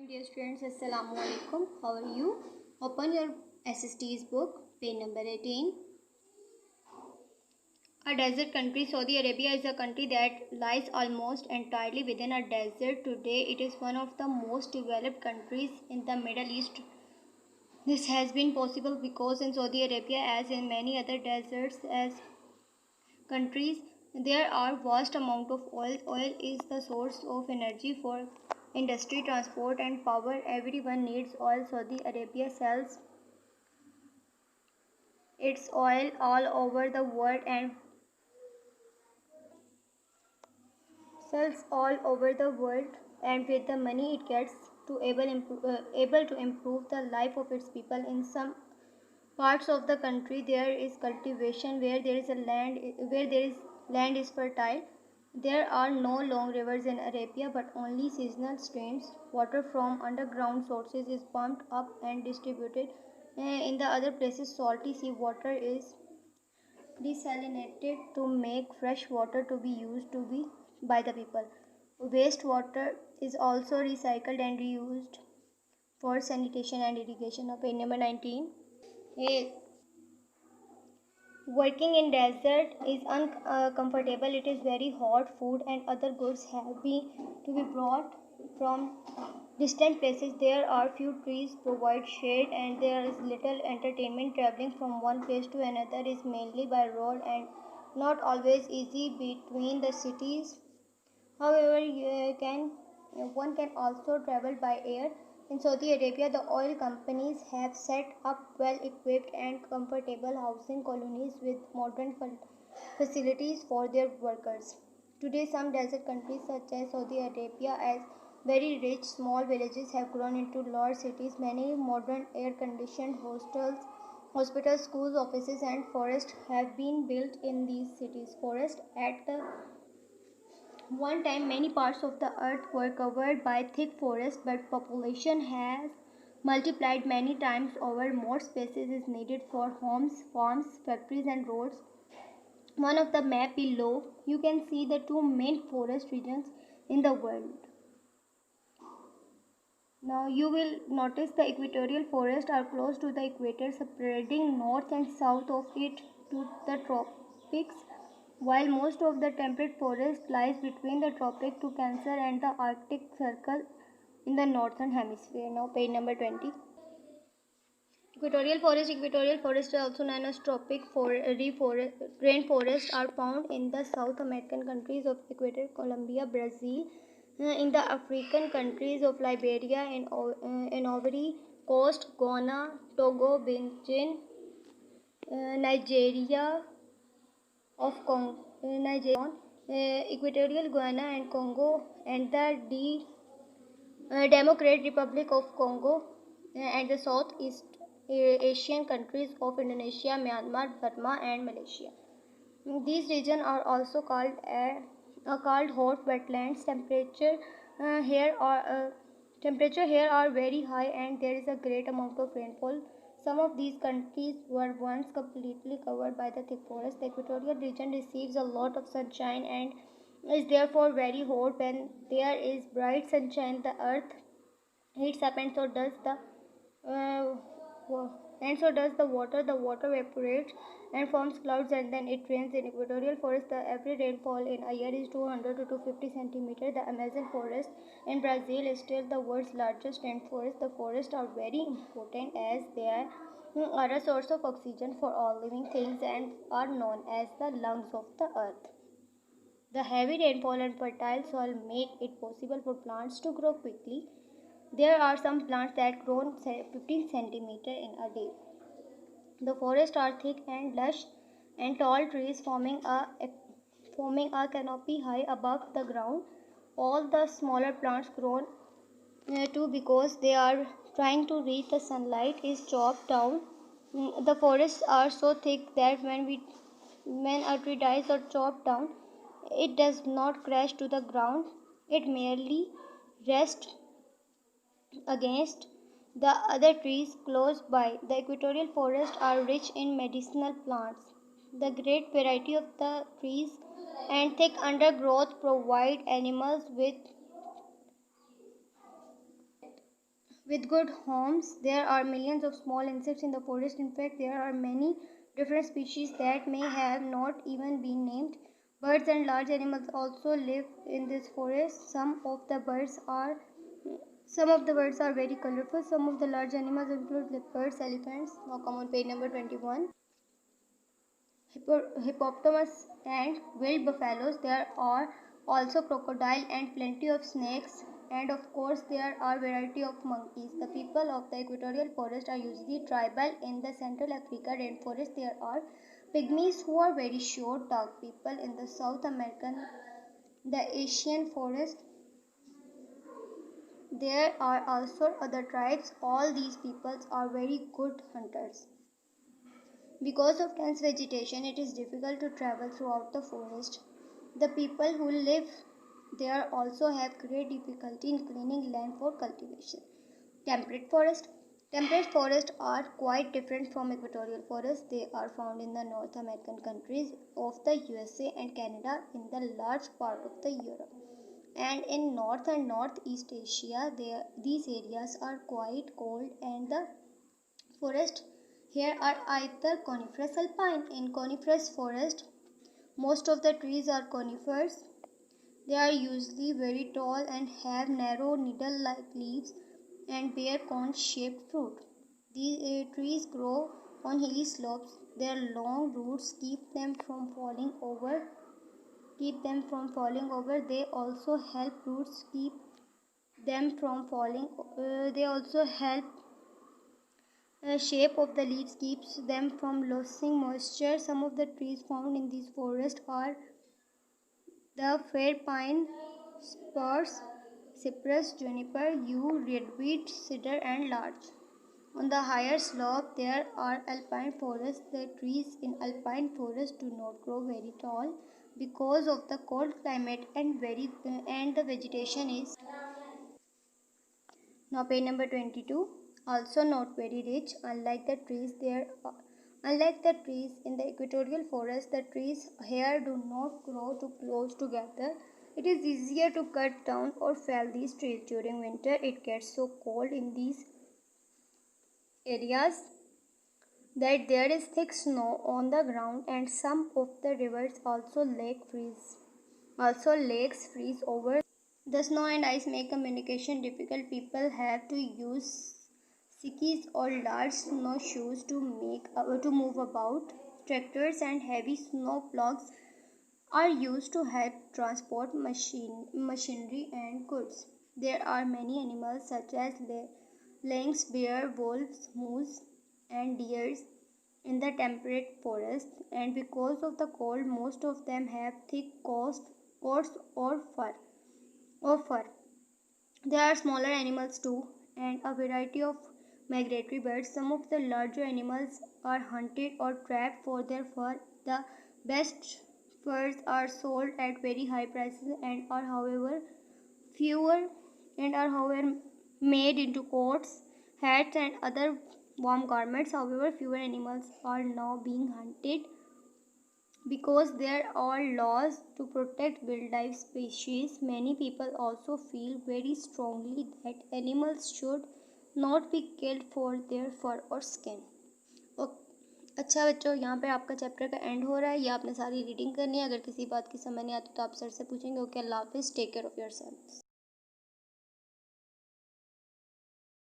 time, dear students. Assalamu alaikum. How are you? Open your SST's book, page number 18. A desert country. Saudi Arabia is a country that lies almost entirely within a desert. Today, it is one of the most developed countries in the Middle East. This has been possible because in Saudi Arabia, as in many other deserts as countries, there are vast amount of oil. Oil is the source of energy for industry, transport and power. Everyone needs oil. Saudi Arabia its oil all over the world and sells all over the world, and with the money it gets to able to improve the life of its people. In some parts of the country there is cultivation where there is land is fertile. There are no long rivers in Arabia but only seasonal streams. Water from underground sources is pumped up and distributed. In the other places salty sea water is desalinated to make fresh water to be used by the people. Wastewater is also recycled and reused for sanitation and irrigation. Page number 19. Working in desert is uncomfortable. It is very hot. Food and other goods have to be brought from distant places. There are few trees provide shade and there is little entertainment. Traveling from one place to another is mainly by road and not always easy between the cities. However, one can also travel by air. In Saudi Arabia, the oil companies have set up well-equipped and comfortable housing colonies with modern facilities for their workers. Today, some desert countries such as Saudi Arabia, as very rich small villages have grown into large cities. Many modern air-conditioned hospitals, schools, offices, and forests have been built in these cities. Forests at the one time, many parts of the earth were covered by thick forest, but population has multiplied many times over. More spaces is needed for homes, farms, factories, and roads. One of the map below, you can see the two main forest regions in the world. Now you will notice the equatorial forests are close to the equator, spreading north and south of it to the tropics, while most of the temperate forest lies between the tropic to Cancer and the Arctic Circle in the northern hemisphere. Now page number 20. Equatorial forests are also known as tropic rainforests, are found in the South American countries of Ecuador, Colombia, Brazil, in the African countries of Liberia and Ivory Coast, Ghana, Togo, Benin, Nigeria of Congo, Equatorial Guinea and Congo, and the Democratic Republic of Congo, and the Southeast Asian countries of Indonesia, Myanmar, Burma, and Malaysia. These regions are also called hot wetlands. Temperature here are very high, and there is a great amount of rainfall. Some of these countries were once completely covered by the thick forest. The equatorial region receives a lot of sunshine and is therefore very hot. When there is bright sunshine, the earth heats up, and uh, so does the water. The water evaporates and forms clouds, and then it rains. In equatorial forest, the average rainfall in a year is 200 to 250 centimeters. The Amazon forest in Brazil is still the world's largest rainforest. The forests are very important as they are a source of oxygen for all living things and are known as the lungs of the earth. The heavy rainfall and fertile soil make it possible for plants to grow quickly. There are some plants that grow 15 centimeters in a day. The forests are thick and lush and tall trees forming a canopy high above the ground. All the smaller plants grown too because they are trying to reach the sunlight is chopped down. The forests are so thick that when a tree dies or chopped down, it does not crash to the ground. It merely rests against the other trees close by. The equatorial forests are rich in medicinal plants. The great variety of the trees and thick undergrowth provide animals with with good homes. There are millions of small insects in the forest. In fact, there are many different species that may have not even been named. Birds and large animals also live in this forest. Some of the birds are very colorful. Some of the large animals include leopards, elephants. Now come on page number 21. Hippopotamus and wild buffaloes. There are also crocodile and plenty of snakes, and of course there are variety of monkeys. The people of the equatorial forest are usually tribal. In the Central Africa rainforest there are pygmies who are very short, dark people. In the South American, the Asian forest, there are also other tribes. All these peoples are very good hunters. Because of dense vegetation, it is difficult to travel throughout the forest. The people who live there also have great difficulty in clearing land for cultivation. Temperate forest. Temperate forests are quite different from equatorial forests. They are found in the North American countries of the USA and Canada, in the large part of the Europe. And in North and Northeast Asia, these areas are quite cold, and the forests here are either coniferous alpine. In coniferous forest, most of the trees are conifers. They are usually very tall and have narrow needle-like leaves and bear cone-shaped fruit. These trees grow on hilly slopes. Their long roots keep them from falling over. They also help roots keep them from falling. They also help the shape of the leaves keeps them from losing moisture. Some of the trees found in this forest are the fair pine, spruce, cypress, juniper, yew, redweed, cedar, and larch. On the higher slope, there are alpine forests. The trees in alpine forest do not grow very tall because of the cold climate, and the vegetation is now page number 22. Also not very rich. Unlike the trees in the equatorial forest, the trees here do not grow too close together. It is easier to cut down or fell these trees during winter. It gets so cold in these areas that there is thick snow on the ground, and some of the rivers also lakes freeze over. The snow and ice make communication difficult. People have to use skis or large snowshoes to move about. Tractors and heavy snow plows are used to help transport machinery and goods. There are many animals such as lynx, bear, wolves, moose, and deers in the temperate forest, and because of the cold, most of them have thick coats or fur. There are smaller animals too, and a variety of migratory birds. Some of the larger animals are hunted or trapped for their fur. The best furs are sold at very high prices fewer and are however made into coats, hats, and other warm garments. However, fewer animals are now being hunted because there are laws to protect wildlife species. Many people also feel very strongly that animals should not be killed for their fur or skin. अच्छा बच्चों, यहाँ पे आपका chapter का and हो रहा है. ये आपने सारी रीडिंग करनी है. अगर किसी बात की समझ नहीं आती तो आप सर से पूछेंगे. ओके, अल्लाह हाफिज़. Take care of yourself.